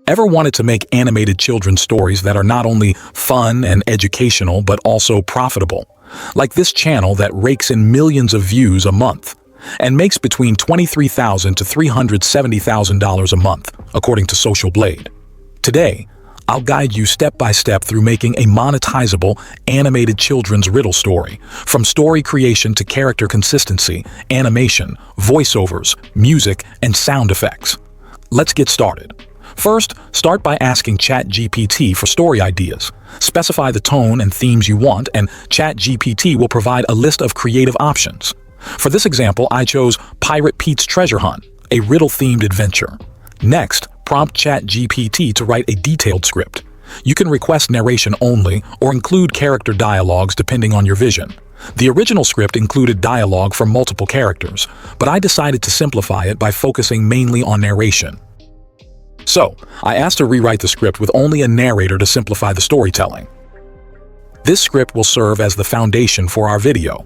Ever wanted to make animated children's stories that are not only fun and educational but also profitable? Like this channel that rakes in millions of views a month and makes between $23,000 to $370,000 a month, according to Social Blade. Today, I'll guide you step by step through making a monetizable animated children's riddle story, from story creation to character consistency, animation, voiceovers, music, and sound effects. Let's get started. First, start by asking Chatgpt for story ideas. Specify the tone and themes you want, and Chatgpt will provide a list of creative options. For this example, I chose Pirate Pete's Treasure Hunt, a riddle-themed adventure. Next, prompt Chatgpt to write a detailed script. You can request narration only or include character dialogues depending on your vision. The original script included dialogue for multiple characters, but I decided to simplify it by focusing mainly on narration. So, I asked to rewrite the script with only a narrator to simplify the storytelling. This script will serve as the foundation for our video.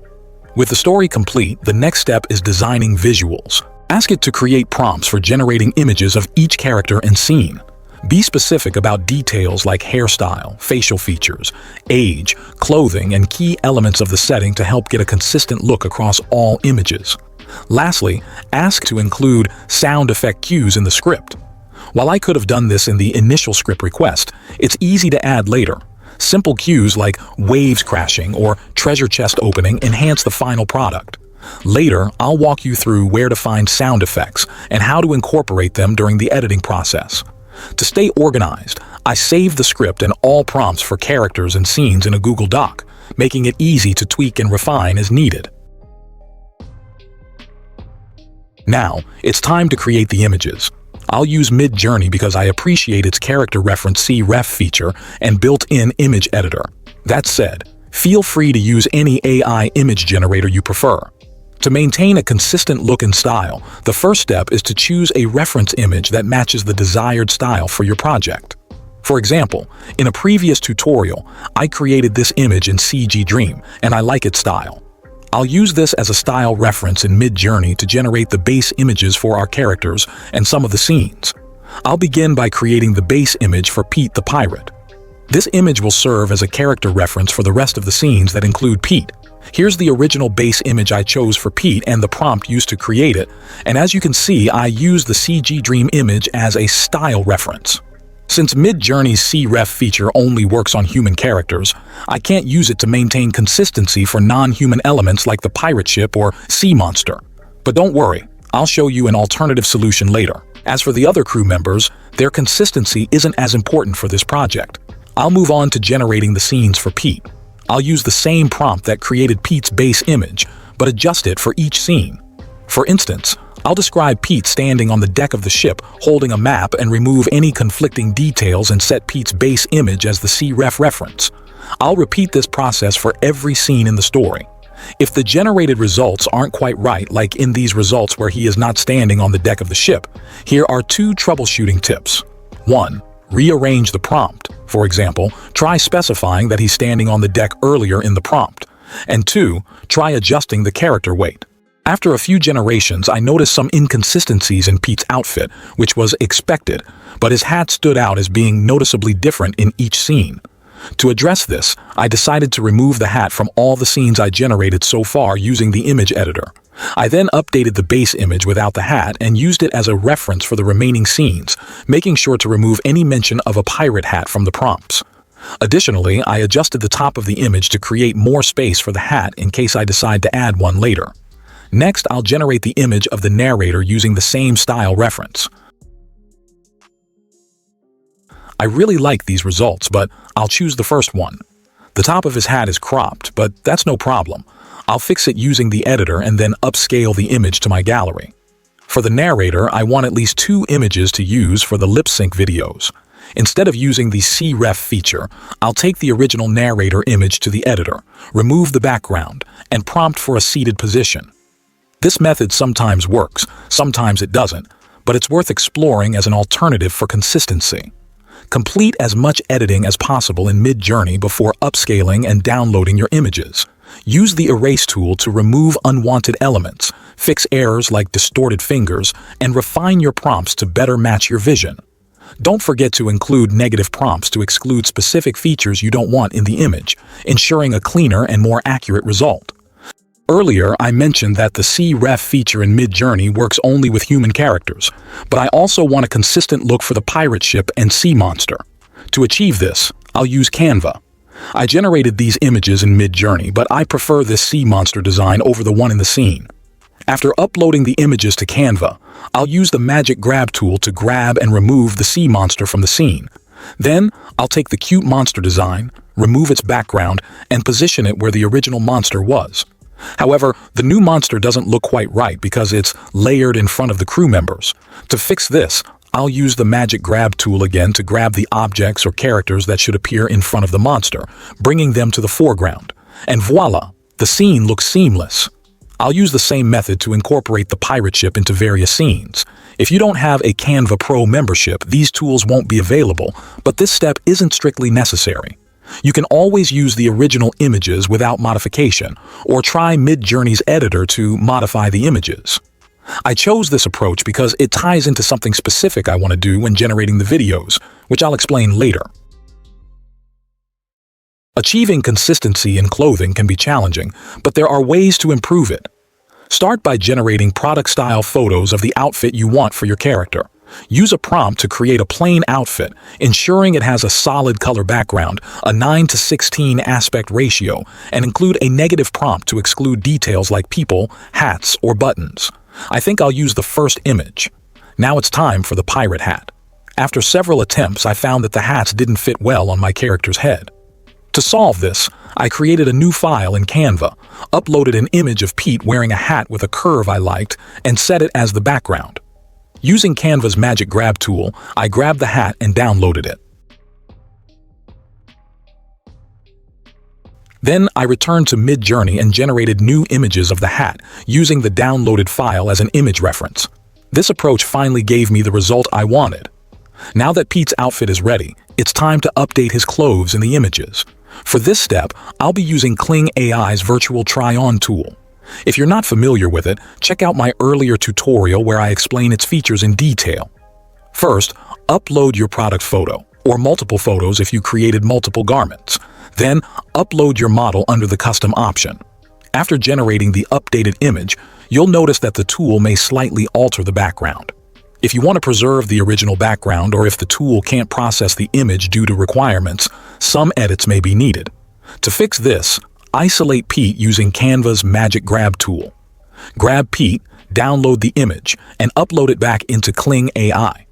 With the story complete, the next step is designing visuals. Ask it to create prompts for generating images of each character and scene. Be specific about details like hairstyle, facial features, age, clothing, and key elements of the setting to help get a consistent look across all images. Lastly, ask to include sound effect cues in the script. While I could have done this in the initial script request, it's easy to add later. Simple cues like waves crashing or treasure chest opening enhance the final product. Later, I'll walk you through where to find sound effects and how to incorporate them during the editing process. To stay organized, I saved the script and all prompts for characters and scenes in a Google Doc, making it easy to tweak and refine as needed. Now, it's time to create the images. I'll use Midjourney because I appreciate its character reference CREF feature and built-in image editor. That said, feel free to use any AI image generator you prefer. To maintain a consistent look and style, the first step is to choose a reference image that matches the desired style for your project. For example, in a previous tutorial, I created this image in CG Dream, and I like its style. I'll use this as a style reference in Midjourney to generate the base images for our characters and some of the scenes. I'll begin by creating the base image for Pete the Pirate. This image will serve as a character reference for the rest of the scenes that include Pete. Here's the original base image I chose for Pete and the prompt used to create it, and as you can see, I used the CG Dream image as a style reference. Since Midjourney's CREF feature only works on human characters, I can't use it to maintain consistency for non-human elements like the pirate ship or sea monster. But don't worry, I'll show you an alternative solution later. As for the other crew members, their consistency isn't as important for this project. I'll move on to generating the scenes for Pete. I'll use the same prompt that created Pete's base image, but adjust it for each scene. For instance, I'll describe Pete standing on the deck of the ship holding a map and remove any conflicting details and set Pete's base image as the CREF reference. I'll repeat this process for every scene in the story. If the generated results aren't quite right, like in these results where he is not standing on the deck of the ship, here are 2 troubleshooting tips. 1. Rearrange the prompt. For example, try specifying that he's standing on the deck earlier in the prompt. And 2. Try adjusting the character weight. After a few generations, I noticed some inconsistencies in Pete's outfit, which was expected, but his hat stood out as being noticeably different in each scene. To address this, I decided to remove the hat from all the scenes I generated so far using the image editor. I then updated the base image without the hat and used it as a reference for the remaining scenes, making sure to remove any mention of a pirate hat from the prompts. Additionally, I adjusted the top of the image to create more space for the hat in case I decide to add one later. Next, I'll generate the image of the narrator using the same style reference. I really like these results, but I'll choose the first one. The top of his hat is cropped, but that's no problem. I'll fix it using the editor and then upscale the image to my gallery. For the narrator, I want at least 2 images to use for the lip sync videos. Instead of using the CREF feature, I'll take the original narrator image to the editor, remove the background, and prompt for a seated position. This method sometimes works, sometimes it doesn't, but it's worth exploring as an alternative for consistency. Complete as much editing as possible in Midjourney before upscaling and downloading your images. Use the erase tool to remove unwanted elements, fix errors like distorted fingers, and refine your prompts to better match your vision. Don't forget to include negative prompts to exclude specific features you don't want in the image, ensuring a cleaner and more accurate result. Earlier, I mentioned that the C-Ref feature in Midjourney works only with human characters, but I also want a consistent look for the pirate ship and sea monster. To achieve this, I'll use Canva. I generated these images in Midjourney, but I prefer this sea monster design over the one in the scene. After uploading the images to Canva, I'll use the magic grab tool to grab and remove the sea monster from the scene. Then, I'll take the cute monster design, remove its background, and position it where the original monster was. However, the new monster doesn't look quite right because it's layered in front of the crew members. To fix this, I'll use the magic grab tool again to grab the objects or characters that should appear in front of the monster, bringing them to the foreground. And voila, the scene looks seamless. I'll use the same method to incorporate the pirate ship into various scenes. If you don't have a Canva Pro membership, these tools won't be available, but this step isn't strictly necessary. You can always use the original images without modification, or try Midjourney's editor to modify the images. I chose this approach because it ties into something specific I want to do when generating the videos, which I'll explain later. Achieving consistency in clothing can be challenging, but there are ways to improve it. Start by generating product-style photos of the outfit you want for your character. Use a prompt to create a plain outfit, ensuring it has a solid color background, a 9:16 aspect ratio, and include a negative prompt to exclude details like people, hats, or buttons. I think I'll use the first image. Now it's time for the pirate hat. After several attempts, I found that the hats didn't fit well on my character's head. To solve this, I created a new file in Canva, uploaded an image of Pete wearing a hat with a curve I liked, and set it as the background. Using Canva's magic grab tool, I grabbed the hat and downloaded it. Then I returned to Midjourney and generated new images of the hat, using the downloaded file as an image reference. This approach finally gave me the result I wanted. Now that Pete's outfit is ready, it's time to update his clothes in the images. For this step, I'll be using Kling AI's virtual try-on tool. If you're not familiar with it, check out my earlier tutorial where I explain its features in detail. First, upload your product photo, or multiple photos if you created multiple garments. Then, upload your model under the custom option. After generating the updated image, you'll notice that the tool may slightly alter the background. If you want to preserve the original background or if the tool can't process the image due to requirements, some edits may be needed. To fix this, isolate Pete using Canva's magic grab tool. Grab Pete, download the image, and upload it back into Kling AI.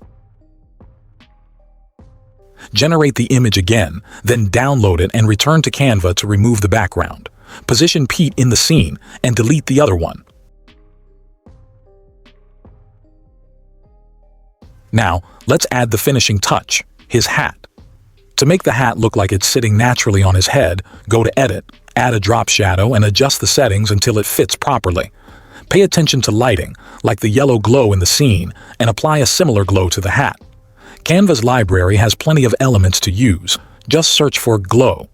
Generate the image again, then download it and return to Canva to remove the background. Position Pete in the scene and delete the other one. Now, let's add the finishing touch, his hat. To make the hat look like it's sitting naturally on his head, go to Edit, add a drop shadow, and adjust the settings until it fits properly. Pay attention to lighting, like the yellow glow in the scene, and apply a similar glow to the hat. Canva's library has plenty of elements to use. Just search for glow.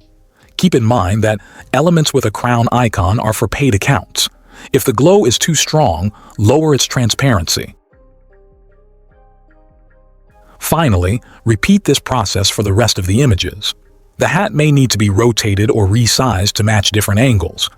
Keep in mind that elements with a crown icon are for paid accounts. If the glow is too strong, lower its transparency. Finally, repeat this process for the rest of the images. The hat may need to be rotated or resized to match different angles.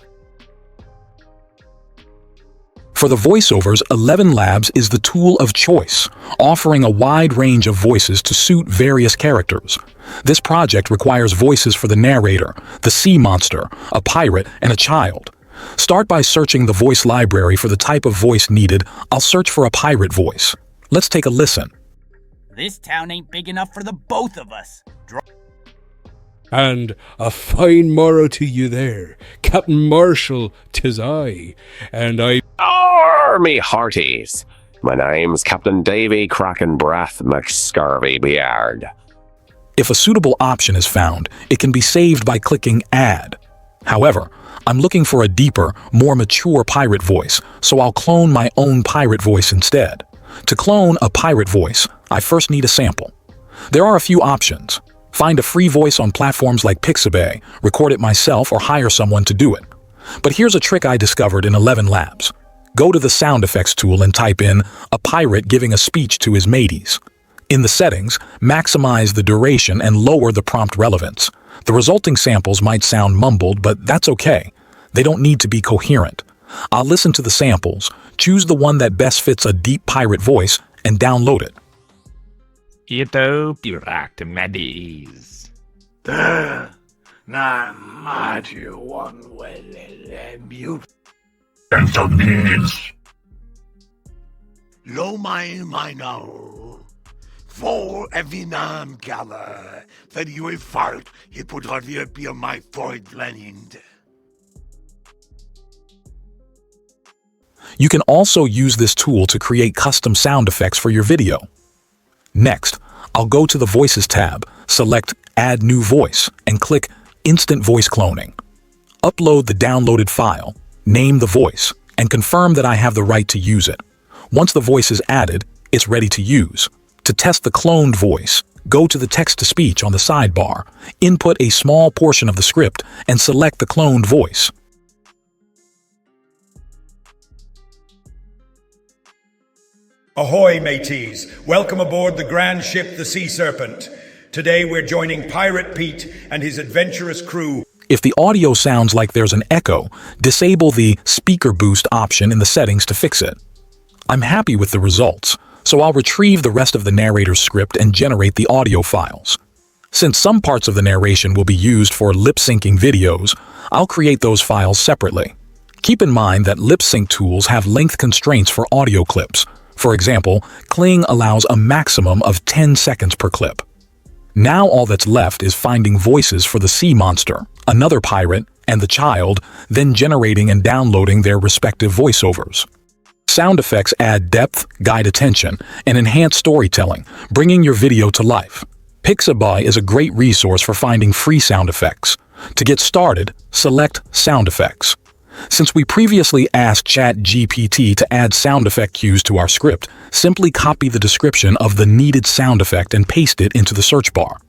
For the voiceovers, ElevenLabs is the tool of choice, offering a wide range of voices to suit various characters. This project requires voices for the narrator, the sea monster, a pirate, and a child. Start by searching the voice library for the type of voice needed. I'll search for a pirate voice. Let's take a listen. This town ain't big enough for the both of us. And a fine morrow to you there, Captain Marshall, 'tis I, and I... Army hearties! My name's Captain Davy Krakenbreath McScarvey-Beard. If a suitable option is found, it can be saved by clicking Add. However, I'm looking for a deeper, more mature pirate voice, so I'll clone my own pirate voice instead. To clone a pirate voice, I first need a sample. There are a few options. Find a free voice on platforms like Pixabay, record it myself, or hire someone to do it. But here's a trick I discovered in ElevenLabs. Go to the sound effects tool and type in a pirate giving a speech to his mateys. In the settings, maximize the duration and lower the prompt relevance. The resulting samples might sound mumbled, but that's okay. They don't need to be coherent. I'll listen to the samples, choose the one that best fits a deep pirate voice, and download it. Ito Piractimades. Na mati one well Lo my now. For evinam gala, that you a fart, he put on the beer my Freud blend. You can also use this tool to create custom sound effects for your video. Next, I'll go to the Voices tab, select Add New Voice, and click Instant Voice Cloning. Upload the downloaded file, name the voice, and confirm that I have the right to use it. Once the voice is added, it's ready to use. To test the cloned voice, go to the text-to-speech on the sidebar, input a small portion of the script, and select the cloned voice. Ahoy, mateys! Welcome aboard the grand ship, the Sea Serpent. Today we're joining Pirate Pete and his adventurous crew. If the audio sounds like there's an echo, disable the speaker boost option in the settings to fix it. I'm happy with the results, so I'll retrieve the rest of the narrator's script and generate the audio files. Since some parts of the narration will be used for lip-syncing videos, I'll create those files separately. Keep in mind that lip-sync tools have length constraints for audio clips. For example, Kling allows a maximum of 10 seconds per clip. Now all that's left is finding voices for the sea monster, another pirate, and the child, then generating and downloading their respective voiceovers. Sound effects add depth, guide attention, and enhance storytelling, bringing your video to life. Pixabay is a great resource for finding free sound effects. To get started, select Sound Effects. Since we previously asked Chatgpt to add sound effect cues to our script, simply copy the description of the needed sound effect and paste it into the search bar.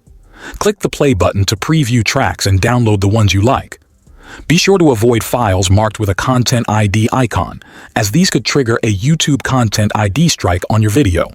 Click the play button to preview tracks and download the ones you like. Be sure to avoid files marked with a Content ID icon, as these could trigger a YouTube Content ID strike on your video.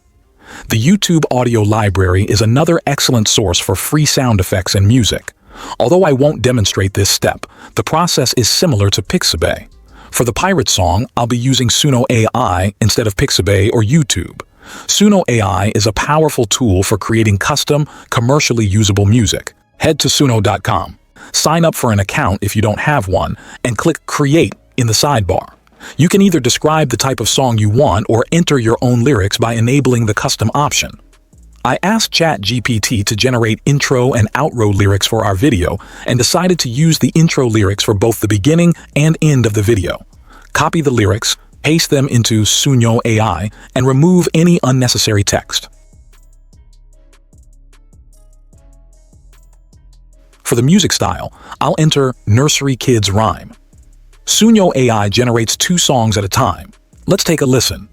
The YouTube audio library is another excellent source for free sound effects and music. Although I won't demonstrate this step, the process is similar to Pixabay. For the pirate song, I'll be using Suno AI instead of Pixabay or YouTube. Suno AI is a powerful tool for creating custom, commercially usable music. Head to suno.com. Sign up for an account if you don't have one, and click Create in the sidebar. You can either describe the type of song you want or enter your own lyrics by enabling the custom option. I asked Chatgpt to generate intro and outro lyrics for our video and decided to use the intro lyrics for both the beginning and end of the video. Copy the lyrics, paste them into Suno AI, and remove any unnecessary text. For the music style, I'll enter Nursery Kids Rhyme. Suno AI generates 2 songs at a time. Let's take a listen.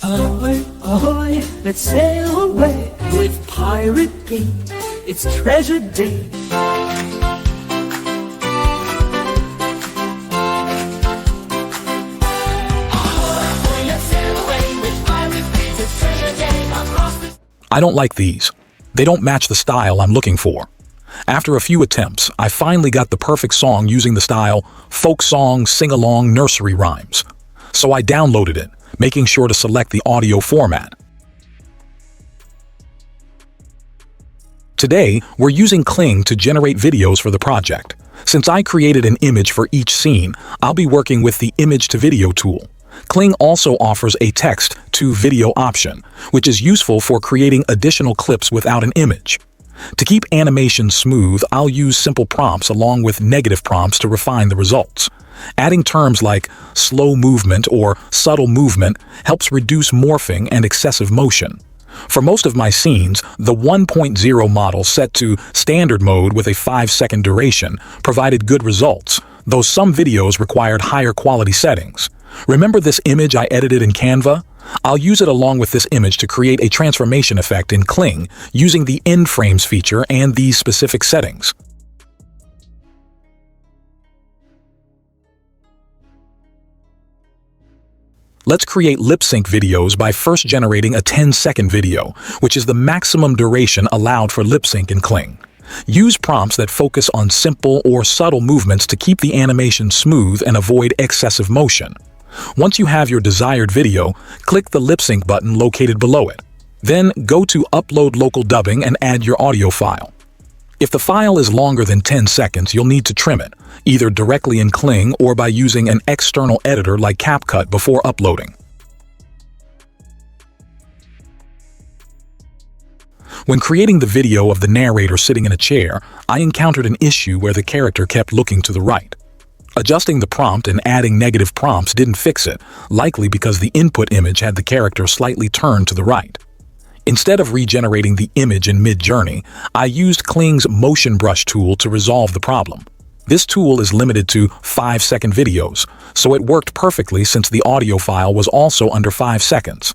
Ahoy, ahoy, let's sail away with Pirate Pete. It's treasure day. Ahoy, let's sail away with Pirate Pete. It's treasure day across the... I don't like these. They don't match the style I'm looking for. After a few attempts, I finally got the perfect song using the style folk song, sing-along, nursery rhymes. So I downloaded it, making sure to select the audio format. Today, we're using Kling to generate videos for the project. Since I created an image for each scene, I'll be working with the Image to Video tool. Kling also offers a text-to-video option, which is useful for creating additional clips without an image. To keep animation smooth, I'll use simple prompts along with negative prompts to refine the results. Adding terms like slow movement or subtle movement helps reduce morphing and excessive motion. For most of my scenes, the 1.0 model set to standard mode with a 5-second duration provided good results, though some videos required higher quality settings. Remember this image I edited in Canva? I'll use it along with this image to create a transformation effect in Kling using the end frames feature and these specific settings. Let's create lip sync videos by first generating a 10-second video, which is the maximum duration allowed for lip sync in Kling. Use prompts that focus on simple or subtle movements to keep the animation smooth and avoid excessive motion. Once you have your desired video, click the lip sync button located below it. Then go to Upload Local Dubbing and add your audio file. If the file is longer than 10 seconds, you'll need to trim it, either directly in Kling or by using an external editor like CapCut before uploading. When creating the video of the narrator sitting in a chair, I encountered an issue where the character kept looking to the right. Adjusting the prompt and adding negative prompts didn't fix it, likely because the input image had the character slightly turned to the right. Instead of regenerating the image in Midjourney, I used Kling's Motion Brush tool to resolve the problem. This tool is limited to 5-second videos, so it worked perfectly since the audio file was also under 5 seconds.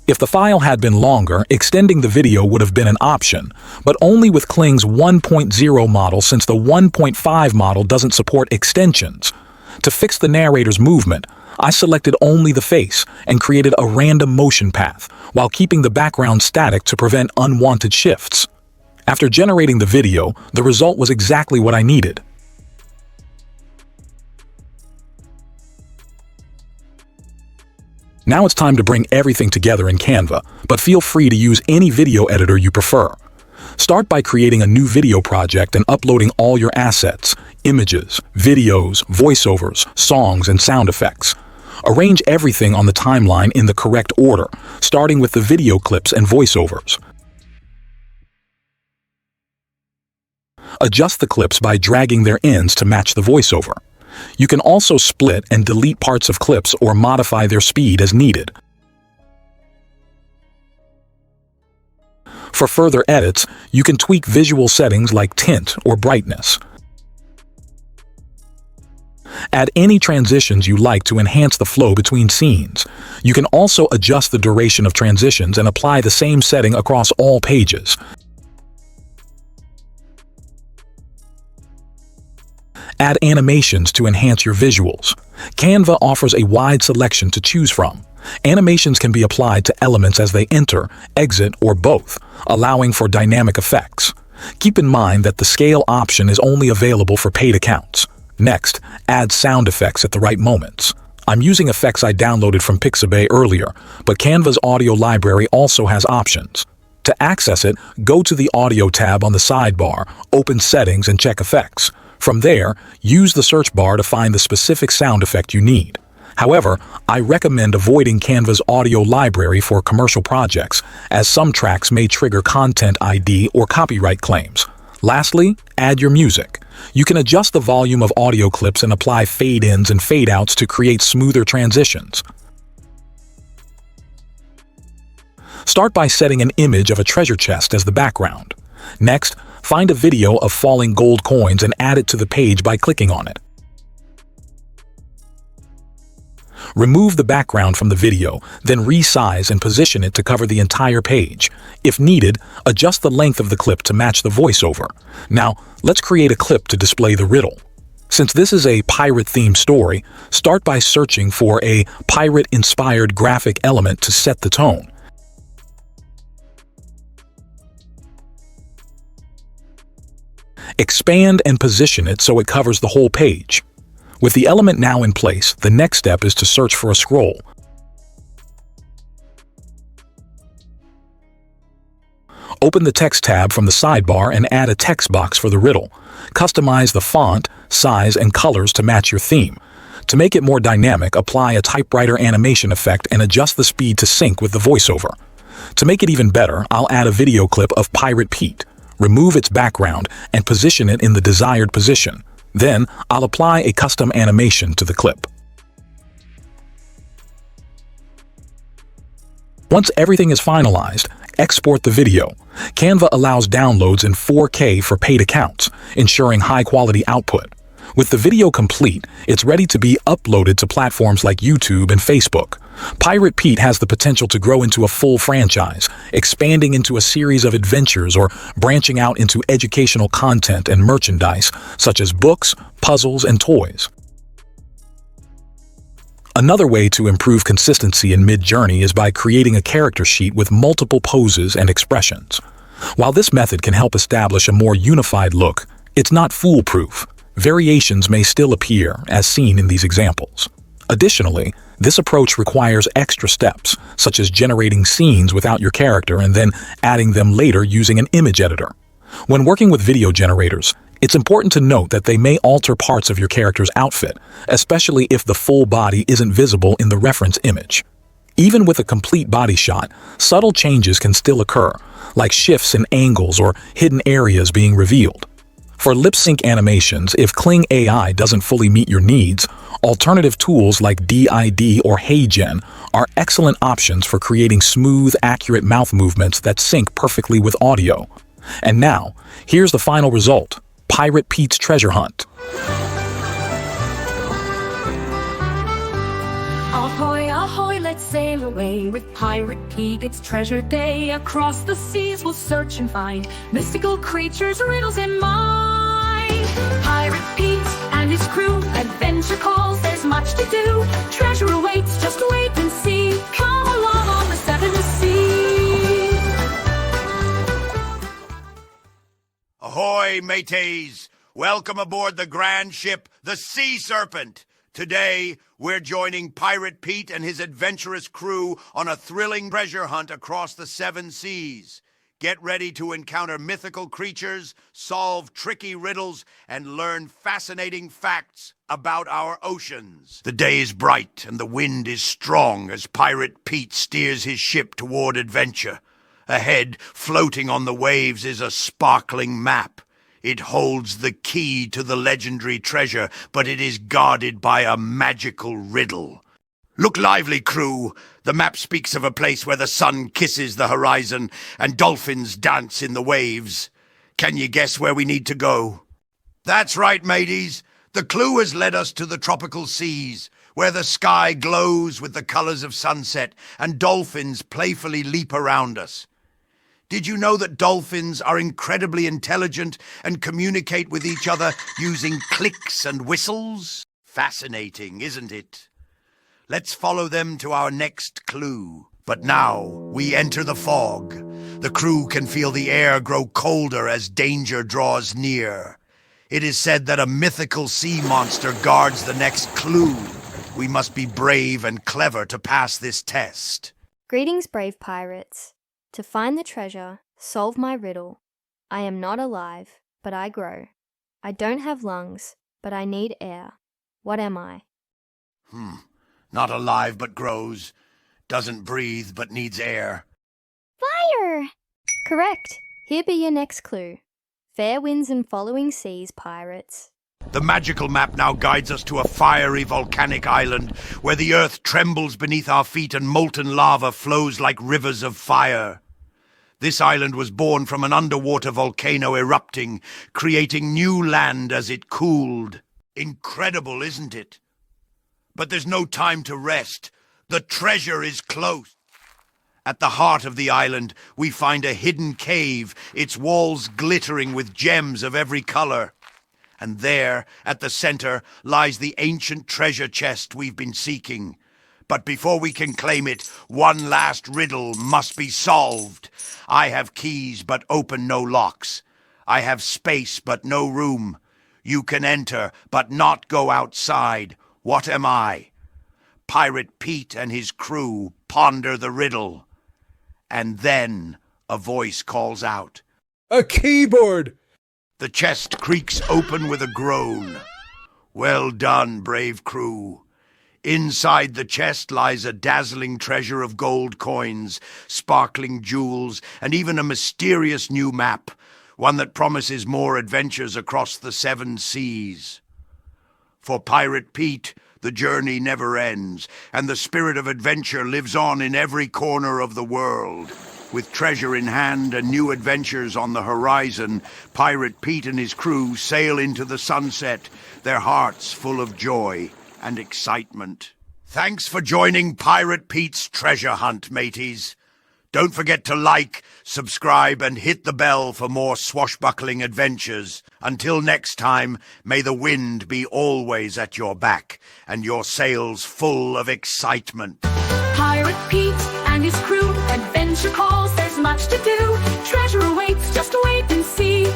If the file had been longer, extending the video would have been an option, but only with Kling's 1.0 model since the 1.5 model doesn't support extensions. To fix the narrator's movement, I selected only the face and created a random motion path, while keeping the background static to prevent unwanted shifts. After generating the video, the result was exactly what I needed. Now it's time to bring everything together in Canva, but feel free to use any video editor you prefer. Start by creating a new video project and uploading all your assets, images, videos, voiceovers, songs, and sound effects. Arrange everything on the timeline in the correct order, starting with the video clips and voiceovers. Adjust the clips by dragging their ends to match the voiceover. You can also split and delete parts of clips or modify their speed as needed. For further edits, you can tweak visual settings like tint or brightness. Add any transitions you like to enhance the flow between scenes. You can also adjust the duration of transitions and apply the same setting across all pages. Add animations to enhance your visuals. Canva offers a wide selection to choose from. Animations can be applied to elements as they enter, exit, or both, allowing for dynamic effects. Keep in mind that the scale option is only available for paid accounts. Next, add sound effects at the right moments. I'm using effects I downloaded from Pixabay earlier, but Canva's audio library also has options. To access it, go to the Audio tab on the sidebar, open Settings, and check Effects. From there, use the search bar to find the specific sound effect you need. However, I recommend avoiding Canva's audio library for commercial projects, as some tracks may trigger Content ID or copyright claims. Lastly, add your music. You can adjust the volume of audio clips and apply fade-ins and fade-outs to create smoother transitions. Start by setting an image of a treasure chest as the background. Next, find a video of falling gold coins and add it to the page by clicking on it. Remove the background from the video, then resize and position it to cover the entire page. If needed, adjust the length of the clip to match the voiceover. Now, let's create a clip to display the riddle. Since this is a pirate-themed story, start by searching for a pirate-inspired graphic element to set the tone. Expand and position it so it covers the whole page. With the element now in place, the next step is to search for a scroll. Open the Text tab from the sidebar and add a text box for the riddle. Customize the font, size, and colors to match your theme. To make it more dynamic, apply a typewriter animation effect and adjust the speed to sync with the voiceover. To make it even better, I'll add a video clip of Pirate Pete. Remove its background and position it in the desired position. Then, I'll apply a custom animation to the clip. Once everything is finalized, export the video. Canva allows downloads in 4K for paid accounts, ensuring high-quality output. With the video complete, it's ready to be uploaded to platforms like YouTube and Facebook. Pirate Pete has the potential to grow into a full franchise, expanding into a series of adventures or branching out into educational content and merchandise, such as books, puzzles, and toys. Another way to improve consistency in Midjourney is by creating a character sheet with multiple poses and expressions. While this method can help establish a more unified look, it's not foolproof. Variations may still appear, as seen in these examples. Additionally, this approach requires extra steps, such as generating scenes without your character and then adding them later using an image editor. When working with video generators, it's important to note that they may alter parts of your character's outfit, especially if the full body isn't visible in the reference image. Even with a complete body shot, subtle changes can still occur, like shifts in angles or hidden areas being revealed. For lip-sync animations, if Kling AI doesn't fully meet your needs, alternative tools like DID or HeyGen are excellent options for creating smooth, accurate mouth movements that sync perfectly with audio. And now, here's the final result: Pirate Pete's Treasure Hunt. Ahoy, ahoy, let's sail away with Pirate Pete. It's treasure day. Across the seas we'll search and find mystical creatures, riddles, and mine. Pirate Pete and his crew, adventure calls, there's much to do. Treasure awaits, just wait and see. Come along on the seven seas. Ahoy, mateys! Welcome aboard the grand ship, the Sea Serpent. Today, we're joining Pirate Pete and his adventurous crew on a thrilling treasure hunt across the seven seas. Get ready to encounter mythical creatures, solve tricky riddles, and learn fascinating facts about our oceans. The day is bright and the wind is strong as Pirate Pete steers his ship toward adventure. Ahead, floating on the waves, is a sparkling map. It holds the key to the legendary treasure, but it is guarded by a magical riddle. Look lively, crew. The map speaks of a place where the sun kisses the horizon and dolphins dance in the waves. Can you guess where we need to go? That's right, mateys. The clue has led us to the tropical seas, where the sky glows with the colors of sunset and dolphins playfully leap around us. Did you know that dolphins are incredibly intelligent and communicate with each other using clicks and whistles? Fascinating, isn't it? Let's follow them to our next clue. But now we enter the fog. The crew can feel the air grow colder as danger draws near. It is said that a mythical sea monster guards the next clue. We must be brave and clever to pass this test. Greetings, brave pirates. To find the treasure, solve my riddle. I am not alive, but I grow. I don't have lungs, but I need air. What am I? Not alive but grows. Doesn't breathe but needs air. Fire! Correct. Here be your next clue. Fair winds and following seas, pirates. The magical map now guides us to a fiery volcanic island where the earth trembles beneath our feet and molten lava flows like rivers of fire. This island was born from an underwater volcano erupting, creating new land as it cooled. Incredible, isn't it? But there's no time to rest. The treasure is close. At the heart of the island, we find a hidden cave, its walls glittering with gems of every color. And there, at the center, lies the ancient treasure chest we've been seeking. But before we can claim it, one last riddle must be solved. I have keys but open no locks. I have space but no room. You can enter but not go outside. What am I? Pirate Pete and his crew ponder the riddle. And then a voice calls out. A keyboard! The chest creaks open with a groan. Well done, brave crew. Inside the chest lies a dazzling treasure of gold coins, sparkling jewels, and even a mysterious new map, one that promises more adventures across the seven seas. For Pirate Pete, the journey never ends, and the spirit of adventure lives on in every corner of the world. With treasure in hand and new adventures on the horizon, Pirate Pete and his crew sail into the sunset, their hearts full of joy and excitement. Thanks for joining Pirate Pete's treasure hunt, mateys. Don't forget to like, subscribe, and hit the bell for more swashbuckling adventures. Until next time, may the wind be always at your back, and your sails full of excitement. Pirate Pete and his crew, adventure calls, there's much to do. Treasure awaits, just wait and see.